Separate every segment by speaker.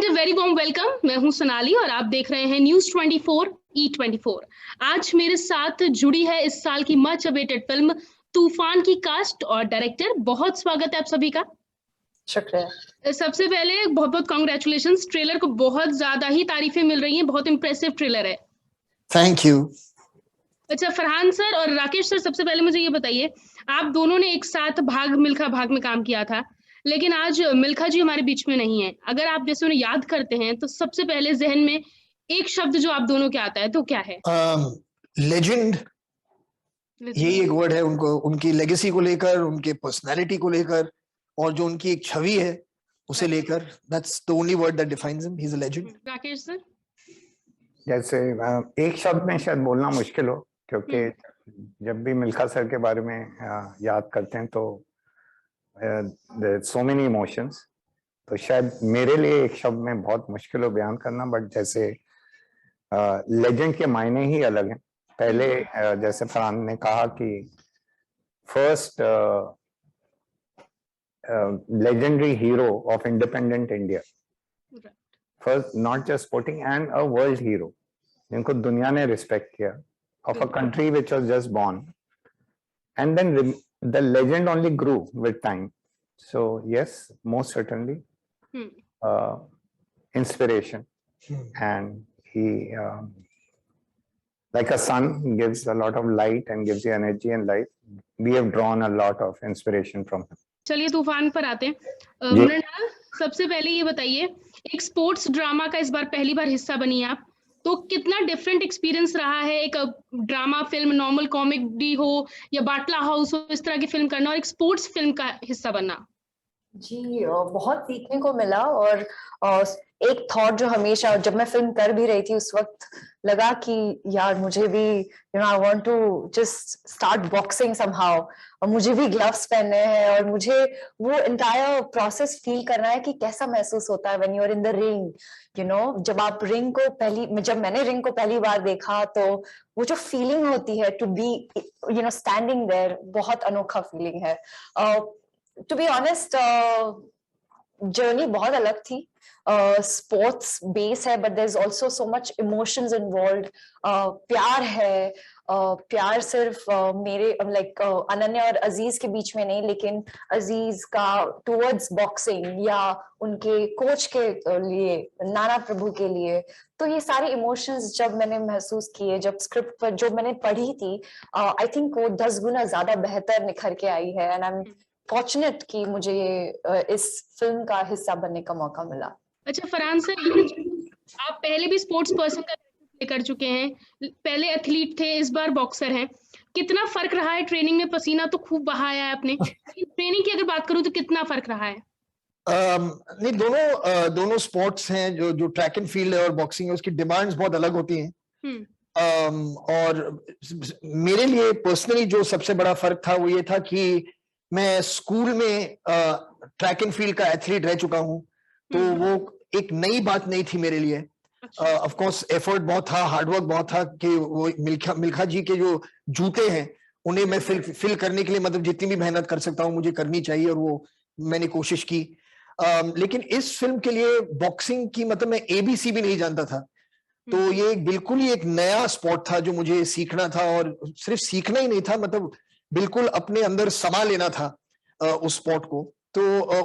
Speaker 1: And very warm welcome. मैं हूं सोनाली और आप देख रहे हैं न्यूज़ 24 E24। आज मेरे साथ जुड़ी है इस साल की मच अवेटेड फिल्म तूफान की कास्ट और डायरेक्टर। बहुत स्वागत है आप सभी का।
Speaker 2: शुक्रिया।
Speaker 1: सबसे पहले बहुत बहुत कॉन्ग्रेचुलेशंस। ट्रेलर को बहुत ज्यादा ही तारीफें मिल रही हैं, बहुत इंप्रेसिव ट्रेलर है।
Speaker 3: Thank you.
Speaker 1: अच्छा, फरहान सर और राकेश सर, सबसे पहले मुझे ये बताइए, आप दोनों ने एक साथ भाग मिल्खा भाग में काम किया था, लेकिन आज मिल्खा जी हमारे बीच में नहीं है। अगर आप जैसे उन्हें याद करते हैं तो सबसे पहले जहन में एक शब्द जो आप दोनों के आता है तो क्या है?
Speaker 3: लेजेंड। यही एक वर्ड है उनको, उनकी लेगेसी को लेकर, उनके पर्सनालिटी को लेकर और जो उनकी एक छवि है उसे लेकर। That's the only word that defines him. He is a legend.
Speaker 1: Rakesh sir?
Speaker 4: जैसे एक शब्द में शायद बोलना मुश्किल हो, क्योंकि जब भी मिल्खा सर के बारे में याद करते हैं तो सो मेनी इमोशंस, तो शायद मेरे लिए एक शब्द में बहुत मुश्किल हो बयान करना। बट जैसे लेजेंड के मायने ही अलग हैं। पहले जैसे फरहान ने कहा कि first legendary hero of independent India, first not just sporting and a world hero, जिनको दुनिया ने respect किया, of a country which was just born, and then the legend only grew with time. So yes, most certainly inspiration, and he like a sun gives a lot of light and gives you energy and life. We have drawn a lot of inspiration from him.
Speaker 1: चलिए तूफान पर आते हैं। मृणाल, सबसे पहले ये बताइए, एक स्पोर्ट्स ड्रामा का इस बार पहली बार हिस्सा बनी आप, तो कितना डिफरेंट एक्सपीरियंस रहा है एक ड्रामा फिल्म, नॉर्मल कॉमेडी हो या बाटला हाउस हो, इस तरह की फिल्म करना और एक स्पोर्ट्स फिल्म का हिस्सा बनना?
Speaker 2: जी, बहुत सीखने को मिला। और एक थॉट जो हमेशा जब मैं फिल्म कर भी रही थी उस वक्त लगा कि यार मुझे भी I want to just start boxing somehow, और मुझे भी ग्लव्स पहनने हैं और मुझे वो एंटायर प्रोसेस फील करना है कि कैसा महसूस होता है when you are in the ring. जब आप रिंग को जब मैंने रिंग को पहली बार देखा तो वो जो फीलिंग होती है टू बी स्टैंडिंग देयर, बहुत अनोखा फीलिंग है। टू बी ऑनेस्ट, जर्नी बहुत अलग थी। स्पोर्ट्स बेस है, but there is also so much emotions involved. प्यार है, प्यार सिर्फ मेरे अनन्या और अजीज के बीच में नहीं, लेकिन अजीज का टुवर्ड्स बॉक्सिंग या उनके कोच के लिए, नाना प्रभु के लिए। तो ये सारे इमोशंस जब मैंने महसूस किए, जब स्क्रिप्ट पर जो मैंने पढ़ी थी, आई थिंक वो 10 गुना ज्यादा बेहतर निखर के आई है। एंड आई एम फॉर्चुनेट कि मुझे ये इस फिल्म का हिस्सा बनने का मौका मिला।
Speaker 1: अच्छा फरहान सर, आप पहले भी स्पोर्ट्स पर्सन का प्ले कर चुके हैं, पहले एथलीट थे, इस बार बॉक्सर हैं। कितना फर्क रहा है ट्रेनिंग में? पसीना तो खूब बहाया है आपने, ट्रेनिंग की अगर बात करूं तो कितना फर्क रहा है?
Speaker 3: नहीं, दोनों स्पोर्ट्स हैं। जो ट्रैक एंड फील्ड है और बॉक्सिंग है, उसकी डिमांड्स बहुत अलग होती हैं। और मेरे लिए पर्सनली जो सबसे बड़ा फर्क था वो ये था कि मैं स्कूल में ट्रैक एंड फील्ड का एथलीट रह चुका हूं, तो वो एक नई बात नहीं थी मेरे लिए। ऑफ कोर्स एफर्ट बहुत था, हार्डवर्क बहुत था कि वो मिल्खा जी के जो जूते हैं उन्हें मैं फिल करने के लिए मतलब जितनी भी मेहनत कर सकता हूँ मुझे करनी चाहिए, और वो मैंने कोशिश की। लेकिन इस फिल्म के लिए बॉक्सिंग की मतलब मैं ABC भी नहीं जानता था, तो ये बिल्कुल ही एक नया स्पोर्ट था जो मुझे सीखना था। और सिर्फ सीखना ही नहीं था, मतलब बिल्कुल अपने अंदर समा लेना था उस स्पोर्ट को। तो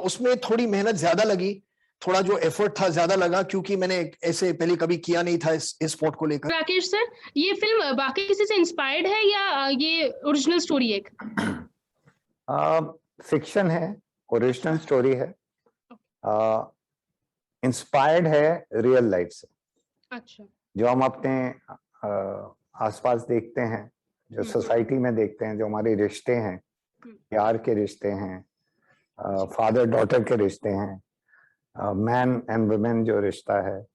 Speaker 3: उसमें थोड़ी मेहनत ज्यादा लगी, थोड़ा जो एफर्ट था ज्यादा लगा, क्योंकि मैंने ऐसे पहले कभी किया नहीं था इस स्पोर्ट को लेकर।
Speaker 1: राकेश सर, ये फिल्म बाकी किसी से इंस्पायर्ड है या ये ओरिजिनल स्टोरी है?
Speaker 4: फिक्शन है, ओरिजिनल स्टोरी है, इंस्पायर्ड है रियल लाइफ से।
Speaker 1: अच्छा।
Speaker 4: जो हम अपने आसपास देखते हैं, जो सोसाइटी में देखते हैं, जो हमारे रिश्ते हैं, प्यार के रिश्ते हैं, फादर डॉटर के रिश्ते हैं, मैन एंड वुमेन जो रिश्ता है,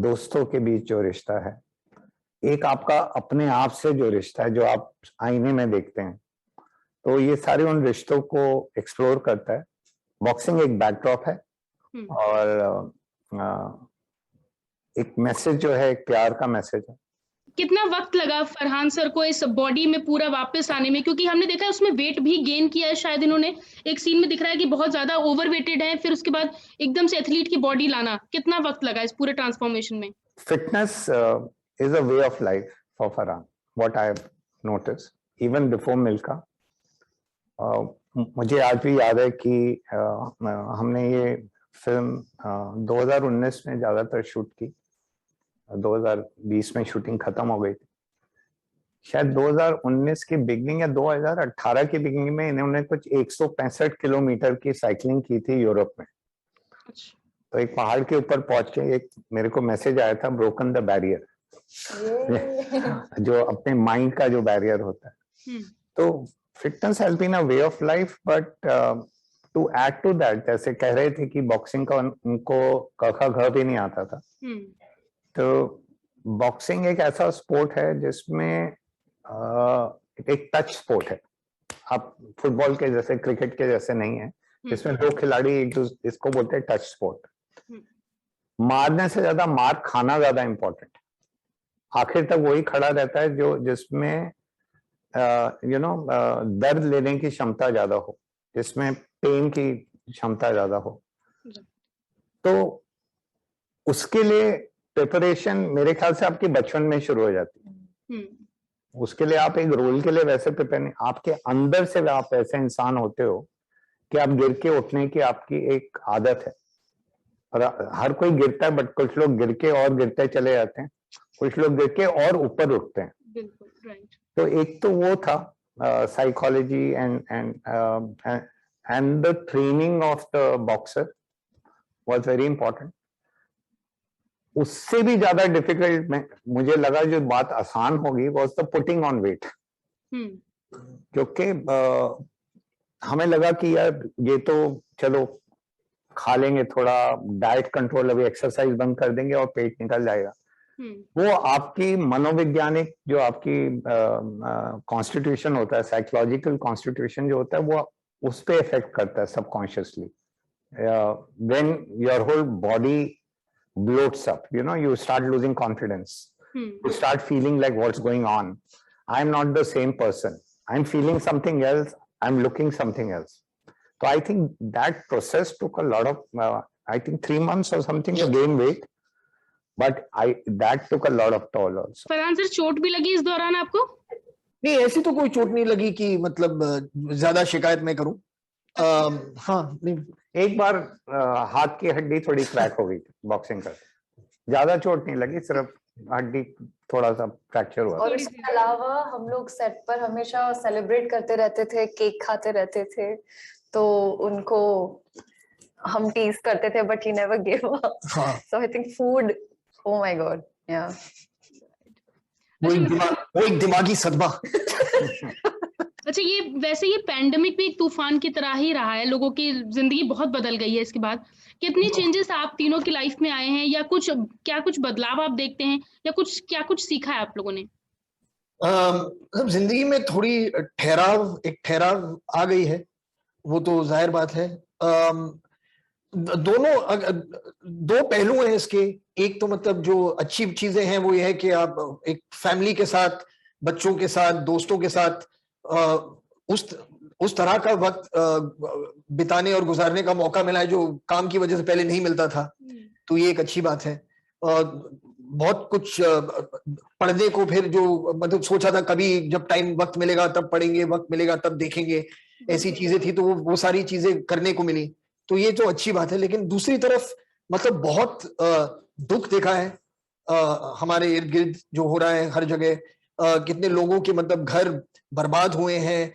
Speaker 4: दोस्तों के बीच जो रिश्ता है, एक आपका अपने आप से जो रिश्ता है जो आप आईने में देखते हैं, तो ये सारे उन रिश्तों को एक्सप्लोर करता है। बॉक्सिंग एक बैकड्रॉप है और एक मैसेज जो है, एक प्यार का मैसेज है,
Speaker 1: कितना वक्त लगा फरहान सर को इस बॉडी में पूरा वापस आने में, क्योंकि हमने देखा है उसमें वेट भी गेन किया है शायद इन्होंने, एक सीन में दिख रहा है कि बहुत ज्यादा ओवरवेटेड है, फिर उसके बाद एकदम से एथलीट की बॉडी लाना, कितना वक्त लगा इस पूरे ट्रांसफॉर्मेशन में?
Speaker 4: Fitness is a way of life for Farhan, what I have notice even before Milkha. मुझे आज भी याद है कि हमने ये फिल्म 2019 में ज्यादातर शूट की, 2020 में शूटिंग खत्म हो गई थी। शायद 2019 की बिगनिंग या 2018 की बिगनिंग में इन्होंने कुछ 165 किलोमीटर की साइकिलिंग की थी यूरोप में। तो एक पहाड़ के ऊपर पहुंच के एक मेरे को मैसेज आया था, ब्रोकन द बैरियर, जो अपने माइंड का जो बैरियर होता है। तो fitness has been a way of life, but to add to that, जैसे कह रहे थे कि बॉक्सिंग का उनको क ख घ भी नहीं आता था, तो बॉक्सिंग एक ऐसा स्पोर्ट है जिसमें एक टच स्पोर्ट है। आप फुटबॉल के जैसे, क्रिकेट के जैसे नहीं है, इसमें दो खिलाड़ी एक दूसरे, इसको बोलते हैं टच स्पोर्ट। मारने से ज्यादा मार खाना ज्यादा इंपॉर्टेंट, आखिर तक वही खड़ा रहता है जो जिसमें दर्द लेने की क्षमता ज्यादा हो, जिसमें पेन की क्षमता ज्यादा हो। तो उसके लिए प्रिपरेशन मेरे ख्याल से आपकी बचपन में शुरू हो जाती है। उसके लिए आप एक रोल के लिए वैसे प्रिपेयर नहीं, आपके अंदर से आप ऐसे इंसान होते हो कि आप गिर के उठने की आपकी एक आदत है। और हर कोई गिरता है, बट कुछ लोग गिर के और गिरते चले जाते हैं, कुछ लोग गिर के और ऊपर उठते हैं। तो एक तो वो था psychology and the training of the boxer was very important. उससे भी ज्यादा डिफिकल्ट मुझे लगा, जो बात आसान होगी, was the putting on weight. क्योंकि हमें लगा कि यार ये तो चलो खा लेंगे, थोड़ा डाइट कंट्रोल, अभी एक्सरसाइज बंद कर देंगे और पेट निकल जाएगा। वो आपकी मनोवैज्ञानिक जो आपकी कॉन्स्टिट्यूशन होता है, साइकोलॉजिकल कॉन्स्टिट्यूशन जो होता है, वो उस पर इफेक्ट करता है subconsciously. When your whole body bloats up, you start losing confidence. You start feeling like what's going on. I'm not the same person. I'm feeling something else. I'm looking something else. So I think that process took a lot of, I think 3 months or something to gain weight. But that took a lot of toll also.
Speaker 1: Farhan sir, चोट भी लगी इस दौरान आपको?
Speaker 3: नहीं, ऐसी तो कोई चोट नहीं लगी कि मतलब ज्यादा शिकायत मैं करूं। हाँ, नहीं,
Speaker 4: एक बार हाथ की हड्डी थोड़ी क्रैक हो गई थी बॉक्सिंग कर, ज्यादा चोट नहीं लगी, सिर्फ हड्डी थोड़ा सा फ्रैक्चर हुआ।
Speaker 2: और इसके अलावा हम लोग सेट पर हमेशा सेलिब्रेट करते रहते थे, केक खाते रहते थे, तो उनको हम टीज करते थे, but he never give up. So I think food, oh my God, या
Speaker 3: वो एक दिमागी सदमा।
Speaker 1: अच्छा, ये वैसे ये पैंडेमिक भी एक तूफान की तरह ही रहा है, लोगों की जिंदगी बहुत बदल गई है इसके बाद। कितनी चेंजेस आप तीनों की लाइफ में आए हैं, या कुछ बदलाव आप देखते हैं, या कुछ सीखा है आप लोगों ने?
Speaker 3: जिंदगी में थोड़ी एक ठहराव आ गई है, वो तो जाहिर बात है। दो पहलू हैं इसके। एक तो मतलब जो अच्छी चीजें हैं वो ये है कि आप एक फैमिली के साथ, बच्चों के साथ, दोस्तों के साथ उस तरह का वक्त बिताने और गुजारने का मौका मिला है जो काम की वजह से पहले नहीं मिलता था। तो ये एक अच्छी बात है। बहुत कुछ पढ़ने को फिर जो मतलब सोचा था कभी जब टाइम वक्त मिलेगा तब पढ़ेंगे, वक्त मिलेगा तब देखेंगे, ऐसी चीजें थी, तो वो सारी चीजें करने को मिली, तो ये तो अच्छी बात है। लेकिन दूसरी तरफ मतलब बहुत दुख देखा है हमारे इर्द गिर्द जो हो रहा है हर जगह। कितने लोगों के मतलब घर बर्बाद हुए हैं,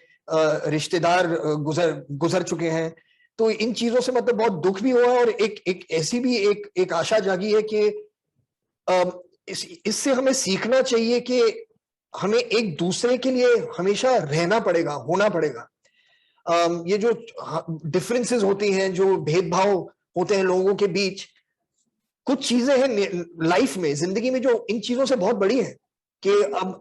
Speaker 3: रिश्तेदार गुजर चुके हैं। तो इन चीजों से मतलब बहुत दुख भी हुआ, और एक ऐसी भी एक आशा जागी है कि इससे हमें सीखना चाहिए कि हमें एक दूसरे के लिए हमेशा रहना पड़ेगा, होना पड़ेगा। ये जो डिफरेंसेस होती हैं, जो भेदभाव होते हैं लोगों के बीच, कुछ चीजें हैं लाइफ में, जिंदगी में, जो इन चीजों से बहुत बड़ी है कि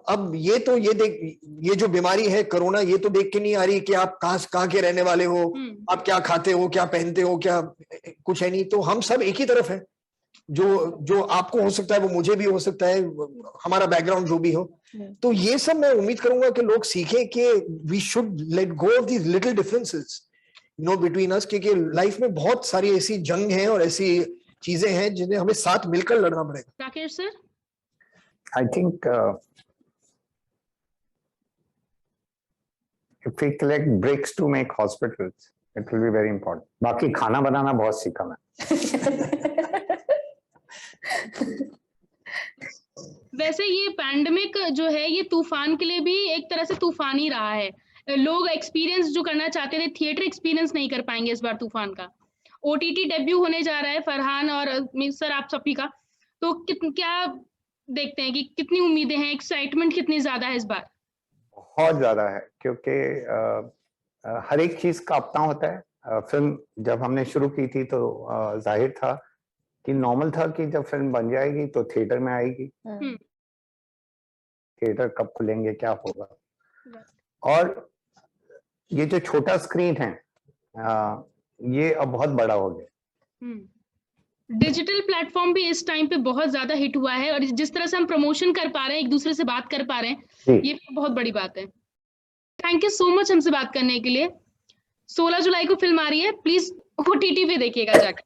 Speaker 3: अब ये जो बीमारी है कोरोना, ये तो देख के नहीं आ रही कि आप कहाँ के रहने वाले हो, आप क्या खाते हो, क्या पहनते हो, क्या कुछ है नहीं। तो हम सब एक ही तरफ हैं, जो आपको हो सकता है वो मुझे भी हो सकता है, हमारा बैकग्राउंड जो भी हो। तो ये सब मैं उम्मीद करूंगा कि लोग सीखें कि we should let go of these little differences between us, क्योंकि लाइफ में बहुत सारी ऐसी जंग हैं और ऐसी चीजें हैं जिन्हें हमें साथ मिलकर लड़ना पड़ेगा।
Speaker 1: Rakesh sir?
Speaker 4: I think if we collect bricks to make hospitals, it will be very important. बाकी खाना बनाना बहुत सीखा मैं।
Speaker 1: वैसे ये पैंडेमिक जो है ये तूफान के लिए भी एक तरह से तूफान ही रहा है। लोग एक्सपीरियंस जो करना चाहते थे, थिएटर एक्सपीरियंस नहीं कर पाएंगे इस बार तूफान का। ओटीटी डेब्यू होने जा रहा है फरहान और सर आप सभी का, तो क्या देखते हैं कि कितनी उम्मीदें हैं, एक्साइटमेंट कितनी ज्यादा है इस बार?
Speaker 4: बहुत ज्यादा है, क्योंकि हर एक चीज का अपना होता है। फिल्म जब हमने शुरू की थी तो जाहिर था कि नॉर्मल था कि जब फिल्म बन जाएगी तो थिएटर में आएगी, थिएटर कब खुलेंगे, क्या होगा। और ये जो छोटा स्क्रीन है ये अब बहुत बड़ा हो गया।
Speaker 1: डिजिटल प्लेटफॉर्म भी इस टाइम पे बहुत ज्यादा हिट हुआ है और जिस तरह से हम प्रमोशन कर पा रहे हैं, एक दूसरे से बात कर पा रहे हैं, ये बहुत बड़ी बात है। थैंक यू सो मच हमसे बात करने के लिए। 16 जुलाई को फिल्म आ रही है, प्लीज ओटीटी पे देखिएगा जाकर।